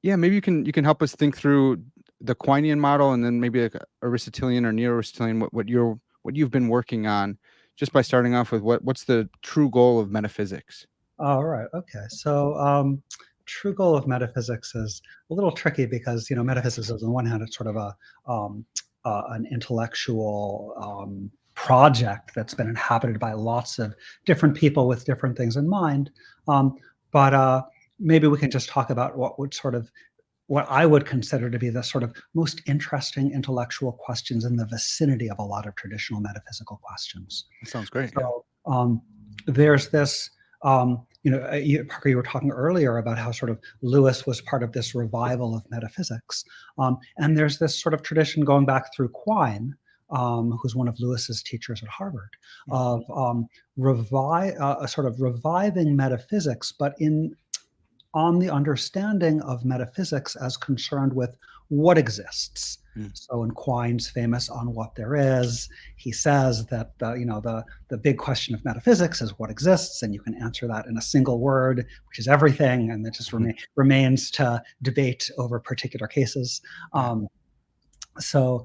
Yeah, maybe you can help us think through the Quinean model and then maybe like Aristotelian or Neo-Aristotelian, what you've been working on, just by starting off with what's the true goal of metaphysics? All right. Okay. So, true goal of metaphysics is a little tricky because metaphysics is on one hand it's sort of um, an intellectual project that's been inhabited by lots of different people with different things in mind. Um, but maybe we can just talk about what I would consider to be the sort of most interesting intellectual questions in the vicinity of a lot of traditional metaphysical questions. That sounds great. Yeah. So there's this, Parker, you were talking earlier about how sort of Lewis was part of this revival of metaphysics. And there's this sort of tradition going back through Quine, who's one of Lewis's teachers at Harvard, Mm. of sort of reviving metaphysics, but in on the understanding of metaphysics as concerned with what exists. Mm. So in Quine's famous On What There Is, he says that the big question of metaphysics is what exists, and you can answer that in a single word, which is everything, and it just Mhm. remains to debate over particular cases. Yeah. So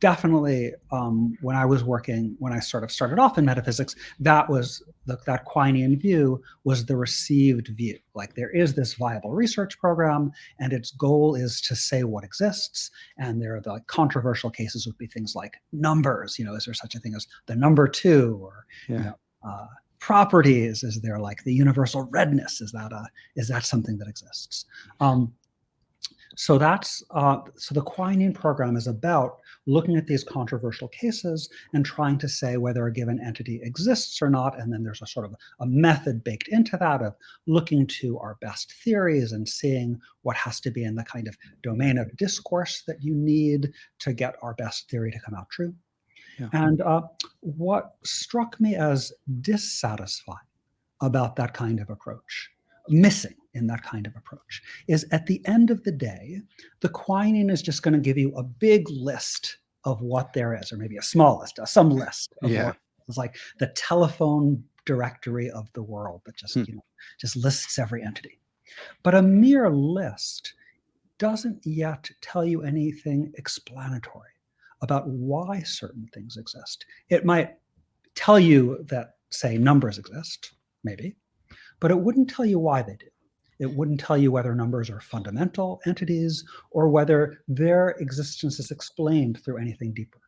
definitely when I sort of started off in metaphysics, that was that Quinean view was the received view. Like there is this viable research program and its goal is to say what exists. And there are the controversial cases would be things like numbers, is there such a thing as the number two, or, you Yeah. know, properties, is there like the universal redness? Is that something that exists? So the Quinean program is about looking at these controversial cases and trying to say whether a given entity exists or not. And then there's a sort of a method baked into that of looking to our best theories and seeing what has to be in the kind of domain of discourse that you need to get our best theory to come out true. Yeah. And what struck me as dissatisfying about that kind of approach, missing in that kind of approach, is at the end of the day, the Quinean is just going to give you a big list of what there is, or maybe a small list, some list of Yeah. what it's like the telephone directory of the world that Hmm. just lists every entity. But a mere list doesn't yet tell you anything explanatory about why certain things exist. It might tell you that, say, numbers exist, maybe, but it wouldn't tell you why they do. It wouldn't tell you whether numbers are fundamental entities or whether their existence is explained through anything deeper.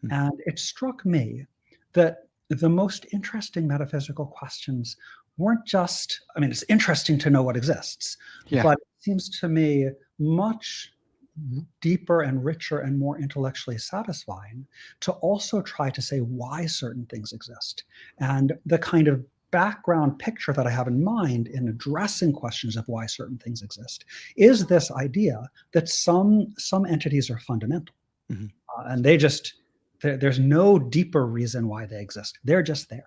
Hmm. And it struck me that the most interesting metaphysical questions weren't just, I mean, it's interesting to know what exists, Yeah. but it seems to me much deeper and richer and more intellectually satisfying to also try to say why certain things exist. And the kind of background picture that I have in mind in addressing questions of why certain things exist is this idea that some entities are fundamental, Mhm. and there's no deeper reason why they exist. They're just there.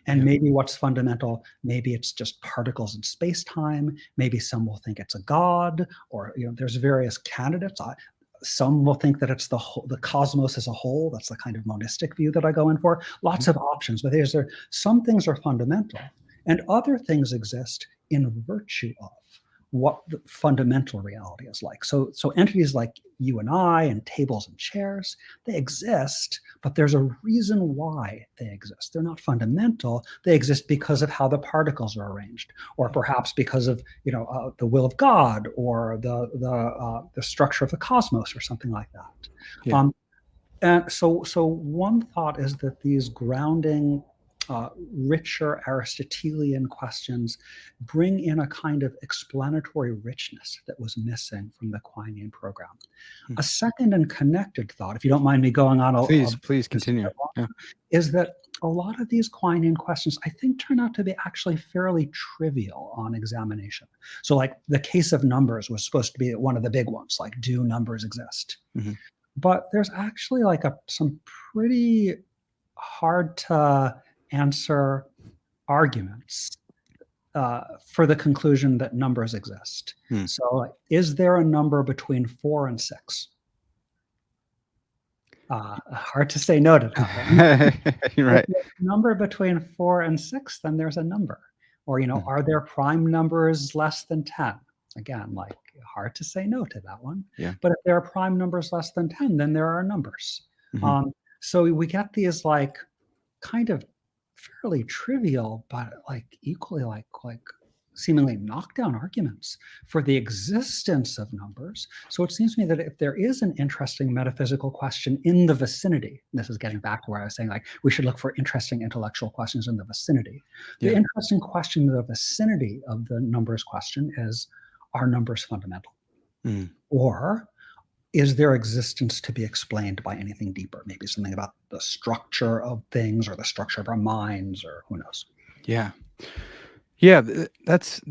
And Yeah. maybe what's fundamental, maybe it's just particles in space-time. Maybe some will think it's a god, or there's various candidates. Some will think that it's the cosmos as a whole. That's the kind of monistic view that I go in for. Mhm. Lots of options, but some things are fundamental, and other things exist in virtue of what the fundamental reality is like. So entities like you and I and tables and chairs, they exist, but there's a reason why they exist. They're not fundamental. They exist because of how the particles are arranged, or perhaps because of the will of God, or the structure of the cosmos, or something like that. Yeah. Um, and so one thought is that these grounding, richer Aristotelian questions bring in a kind of explanatory richness that was missing from the Quinean program. Hmm. A second and connected thought, if you don't mind me going on Please just a continue. bit Yeah. longer, is that a lot of these Quinean questions, I think, turn out to be actually fairly trivial on examination. So, like the case of numbers was supposed to be one of the big ones, like, do numbers exist? Mhm. But there's actually like some pretty hard to answer arguments for the conclusion that numbers exist. Hmm. So, like, is there a number between 4 and 6? Hard to say no to that one. You're If right. there's a number between 4 and 6, then there's a number. Or, Mhm. are there prime numbers less than 10? Again, like hard to say no to that one. Yeah. But if there are prime numbers less than 10, then there are numbers. Hmm. So we get these like kind of fairly trivial, but like equally like seemingly knockdown arguments for the existence of numbers. So it seems to me that if there is an interesting metaphysical question in the vicinity, this is getting back to where I was saying like we should look for interesting intellectual questions in the vicinity. The Yeah. interesting question in the vicinity of the numbers question is, are numbers fundamental? Mm. Or is their existence to be explained by anything deeper? Maybe something about the structure of things or the structure of our minds or who knows? Yeah. Yeah, that's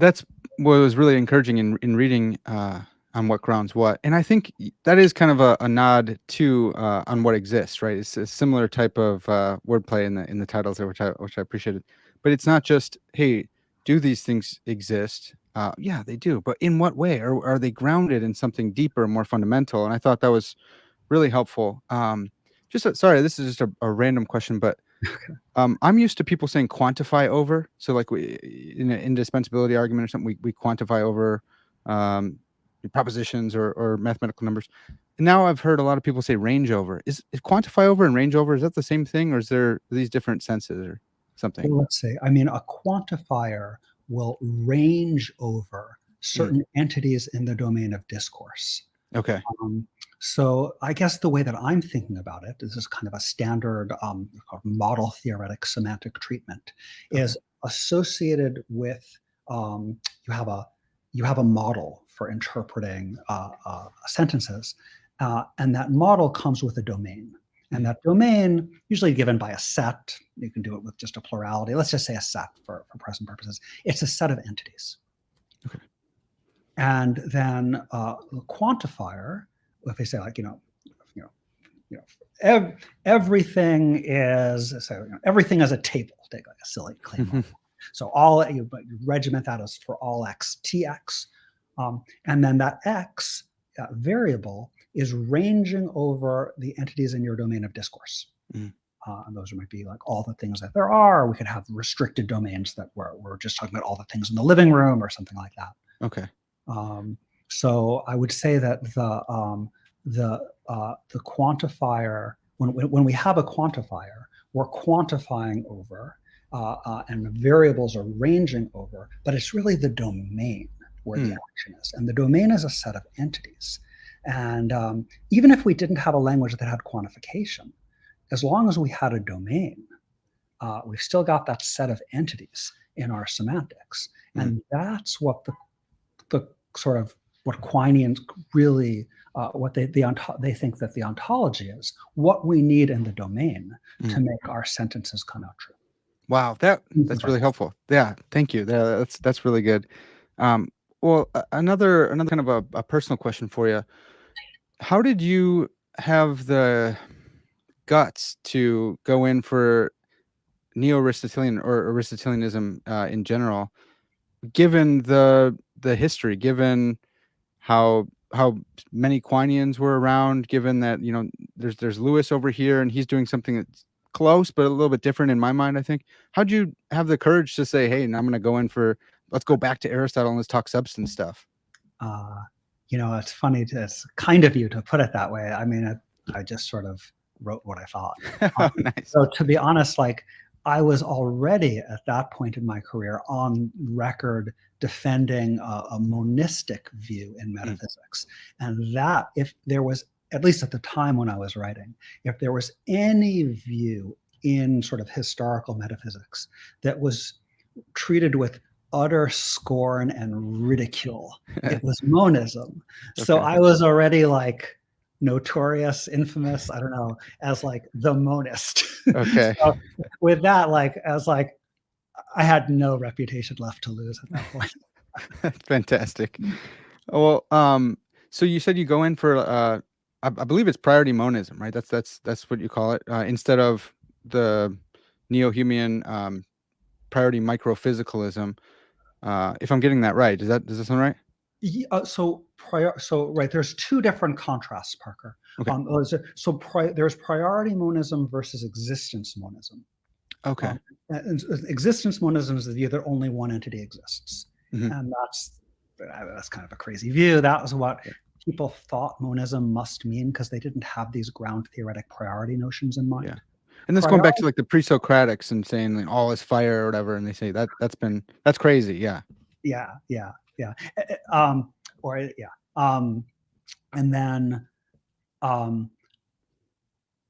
what was really encouraging in reading, on what grounds what, and I think that is kind of a nod to, on what exists, right? It's a similar type of, wordplay in the titles there, which I appreciated. But it's not just, "Hey, do these things exist?" Yeah, they do, but in what way? Are they grounded in something deeper, more fundamental? And I thought that was really helpful. Sorry, this is just a random question, but I'm used to people saying quantify over. So like in an indispensability argument or something, we quantify over um, propositions or mathematical numbers. And now I've heard a lot of people say range over. Is quantify over and range over, is that the same thing, or is there these different senses or something? Well, let's see. I mean, a quantifier will range over Mm, certain entities in the domain of discourse. okay. Um, so I guess the way that I'm thinking about it, this is kind of a standard called model theoretic semantic treatment, Okay. is associated with you have a model for interpreting sentences, and that model comes with a domain. And Mm, that domain, usually given by a set, you can do it with just a plurality. Let's just say a set for present purposes. It's a set of entities. okay. And then the quantifier, if they say like, you know, you know, everything is so everything is a table. Take like a silly claim like that. So you regiment that as for all x tx, and then that x variable is ranging over the entities in your domain of discourse. Mm, And those might be like all the things that there are. We could have restricted domains that we're just talking about all the things in the living room or something like that. okay. Um, so I would say that the quantifier, when we have a quantifier, we're quantifying over, and the variables are ranging over, but it's really the domain where the Mm, action is, and the domain is a set of entities. And even if we didn't have a language that had quantification, as long as we had a domain, we've still got that set of entities in our semantics, mm, and that's what the sort of what Quinians really what they think that the ontology is, what we need in the domain mm. to make our sentences come out true. Wow, Seems that's like really helpful. Yeah, thank you. That's really good. Um, well, another kind of a personal question for you. How did you have the guts to go in for Neo-Aristotelian or Aristotelianism, in general, given the history, given how many Quinians were around, given that, there's Lewis over here, and he's doing something that's close, but a little bit different in my mind, I think. How'd you have the courage to say, "Hey, now I'm gonna go in for let's go back to Aristotle and let's talk substance stuff?" Uh, it's funny. It's kind of you to put it that way. I mean, I just sort of wrote what I thought. Oh, nice. So to be honest, like I was already at that point in my career on record defending a monistic view in Mm, metaphysics, and that if there was, at least at the time when I was writing, if there was any view in sort of historical metaphysics that was treated with utter scorn and ridicule, it was monism. So okay. I was already like notorious, infamous, I don't know, as like the monist. Okay. So with that, like, as like, I had no reputation left to lose at that point. Fantastic. Well, so you said you go in for, I believe it's priority monism, right? That's what you call it, instead of the neo-Humean, priority microphysicalism. If I'm getting that right, does that sound right? So right, there's two different contrasts, Parker. Okay. There's priority monism versus existence monism. Okay. And existence monism is the view that only one entity exists, Mhm. and that's that's kind of a crazy view. That was what Yeah. people thought monism must mean because they didn't have these ground theoretic priority notions in Yeah. mind. And this going back to, like, the pre-Socratics and saying, like, all is fire or whatever, and they say that's crazy, yeah. Yeah, yeah, yeah. Or yeah. And then um,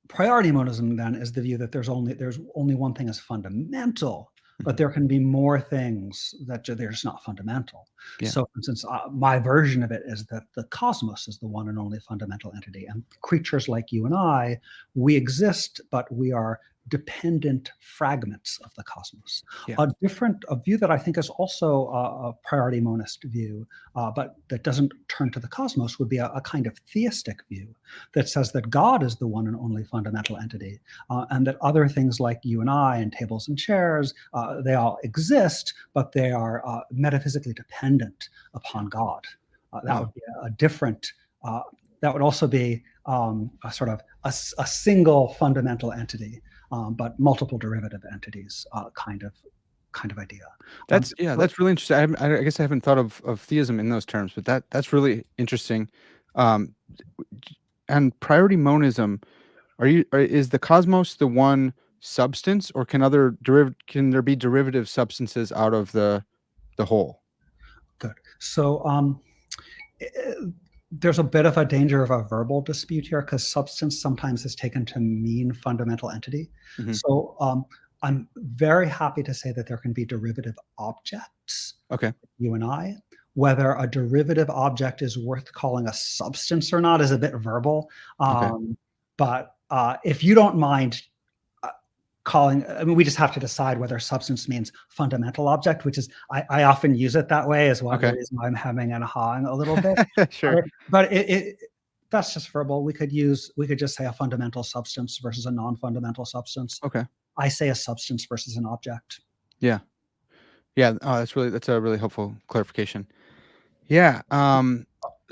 priority monism then is the view that there's only one thing as fundamental, but Mhm. there can be more things that they're just not fundamental. Yeah. So, for instance, my version of it is that the cosmos is the one and only fundamental entity, and creatures like you and I, we exist, but we are dependent fragments of the cosmos. Yeah. A view that I think is also a priority monist view, but that doesn't turn to the cosmos, would be a kind of theistic view that says that God is the one and only fundamental entity, and that other things like you and I and tables and chairs, they all exist, but they are metaphysically dependent Yeah. upon God. That Wow. would be a different. That would also be a sort of a single fundamental entity, but multiple derivative entities, kind of idea. That's yeah, So that's really interesting. I guess I haven't thought of theism in those terms, but that's really interesting. Um, and priority monism, is the cosmos the one substance, or can there be derivative substances out of the whole? good. So eh, there's a bit of a danger of a verbal dispute here because substance sometimes is taken to mean fundamental entity. Mhm. So I'm very happy to say that there can be derivative objects, Okay. you and I. Whether a derivative object is worth calling a substance or not is a bit verbal. Okay. But if you don't mind uh, I mean, we just have to decide whether substance means fundamental object, which is, I often use it that way as one of the Okay. reasons why I'm hemming and hawing a little bit. Sure. But that's just verbal. We could just say a fundamental substance versus a non-fundamental substance. Okay. I say a substance versus an object. Yeah. Yeah. Oh, that's a really helpful clarification. Yeah.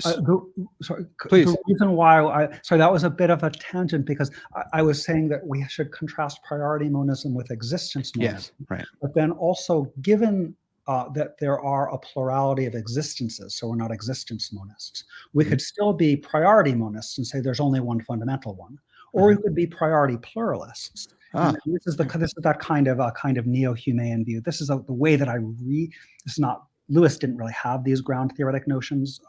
S The Please. reason why sorry, that was a bit of a tangent because I was saying that we should contrast priority monism with existence monism, Yes. Right. but then also given that there are a plurality of existences, so we're not existence monists, we Mhm. could still be priority monists and say there's only one fundamental one, or Mhm. we could be priority pluralists. And Ah. this is that kind of neo-Humean view. This is the way that I read. This is not Lewis didn't really have these ground theoretic notions.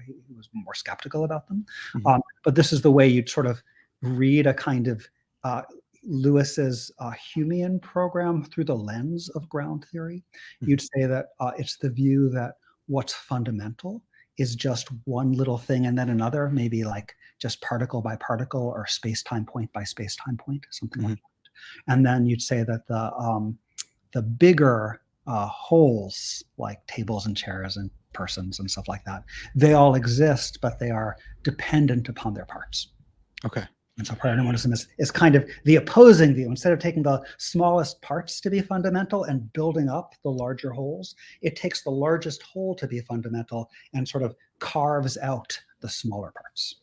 He was more skeptical about them. Mhm. But this is the way you'd sort of read a kind of uh, Lewis's Humean program through the lens of ground theory. Mhm. You'd say that it's the view that what's fundamental is just one little thing and then another, maybe like just particle by particle or space-time point by space-time point, something like Mhm. that. And then you'd say that the bigger wholes, like tables and chairs and persons and stuff like that, they all exist, but they are dependent upon their parts. Okay. And so paradigmatism is kind of the opposing view. Instead of taking the smallest parts to be fundamental and building up the larger wholes, it takes the largest whole to be fundamental and sort of carves out the smaller parts.